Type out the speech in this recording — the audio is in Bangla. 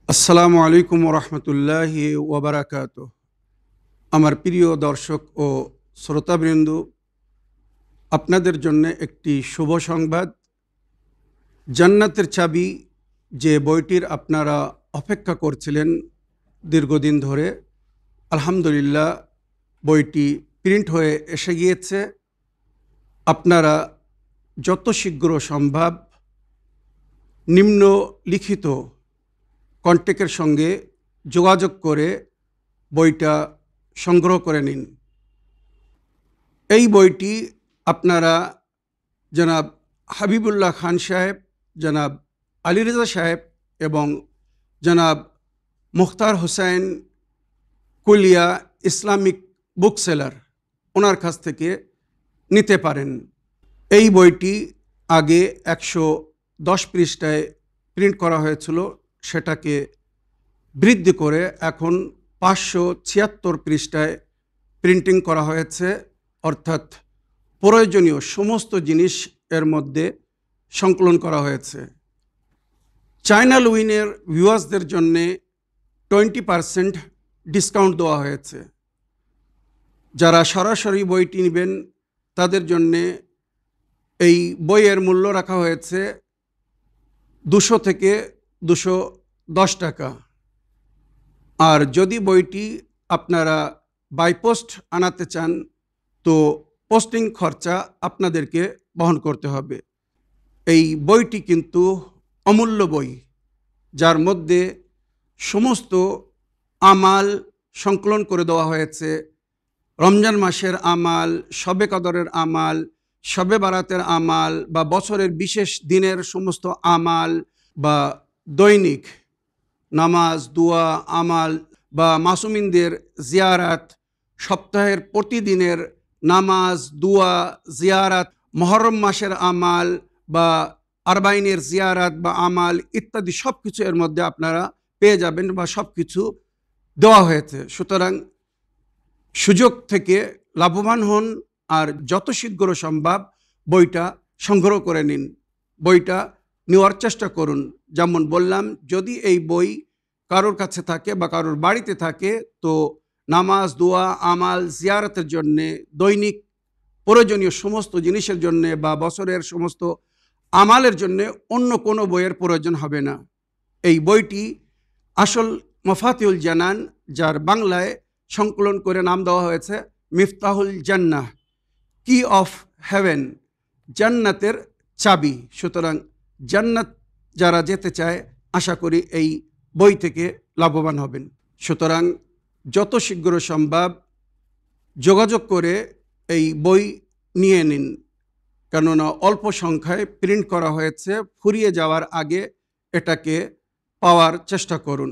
আসসালামু আলাইকুম রহমতুল্লাহি ওবরাকাত। আমার প্রিয় দর্শক ও শ্রোতাবৃন্দ, আপনাদের জন্য একটি শুভ সংবাদ। জান্নাতের চাবি যে বইটির আপনারা অপেক্ষা করছিলেন দীর্ঘদিন ধরে, আলহামদুলিল্লাহ বইটি প্রিন্ট হয়ে এসে গিয়েছে। আপনারা যত শীঘ্র সম্ভব নিম্নলিখিত কন্ট্যাক্টের সঙ্গে যোগাযোগ করে বইটা সংগ্রহ করে নিন। এই বইটি আপনারা জনাব হাবিবুল্লাহ খান সাহেব, জনাব আলী রেজা সাহেব এবং জনাব মুখতার হোসেন কুলিয়া ইসলামিক বুক সেলার ওনার কাছ থেকে নিতে পারেন। এই বইটি আগে 110 পৃষ্ঠায় প্রিন্ট করা হয়েছিল, সেটাকে বৃদ্ধি করে এখন 576 পৃষ্ঠায় প্রিন্টিং করা হয়েছে, অর্থাৎ প্রয়োজনীয় সমস্ত জিনিস এর মধ্যে সংকলন করা হয়েছে। চ্যানেল উইনের ভিউয়ার্সদের জন্যে 20% ডিসকাউন্ট দেওয়া হয়েছে। যারা সরাসরি বইটি নেবেন তাদের জন্যে এই বইয়ের মূল্য রাখা হয়েছে 200 থেকে 210 টাকা। আর যদি বইটি আপনারা বাই পোস্ট আনাতে চান তো পোস্টিং খরচা আপনাদেরকে বহন করতে হবে। এই বইটি কিন্তু অমূল্য বই, যার মধ্যে সমস্ত আমাল সংকলন করে দেওয়া হয়েছে। রমজান মাসের আমাল, শবে কদরের আমাল, শবে বারাতের আমাল বা বছরের বিশেষ দিনের সমস্ত আমাল বা দৈনিক নামাজ, দোয়া, আমাল বা মাসুমিনদের জিয়ারাত, সপ্তাহের প্রতিদিনের নামাজ, দোয়া, জিয়ারাত, মুহররম মাসের আমাল বা আরবাইনের জিয়ারাত বা আমাল ইত্যাদি সব কিছু এর মধ্যে আপনারা পেয়ে যাবেন বা সব কিছু দেওয়া হয়েছে। সুতরাং সুযোগ থেকে লাভবান হন আর যত শীঘ্র সম্ভব বইটা সংগ্রহ করে নিন, বইটা নেওয়ার চেষ্টা করুন। যেমন বললাম, যদি এই বই কারোর কাছে থাকে বা কারোর বাড়িতে থাকে তো নামাজ, দোয়া, আমাল, জিয়ারতের জন্যে, দৈনিক প্রয়োজনীয় সমস্ত জিনিসের জন্যে বা বছরের সমস্ত আমালের জন্যে অন্য কোনো বইয়ের প্রয়োজন হবে না। এই বইটি আসল মফাতিউল জানান, যার বাংলায় সংকলন করে নাম দেওয়া হয়েছে মিফতাহুল জান্নাহ, কি অফ হেভেন, জান্নাতের চাবি। সুতরাং জান্নাত যারা যেতে চায় আশা করি এই বই থেকে লাভবান হবেন। সুতরাং যত শীঘ্র সম্ভব যোগাযোগ করে এই বই নিয়ে নিন, কেননা অল্প সংখ্যায় প্রিন্ট করা হয়েছে। ফুরিয়ে যাওয়ার আগে এটাকে পাওয়ার চেষ্টা করুন।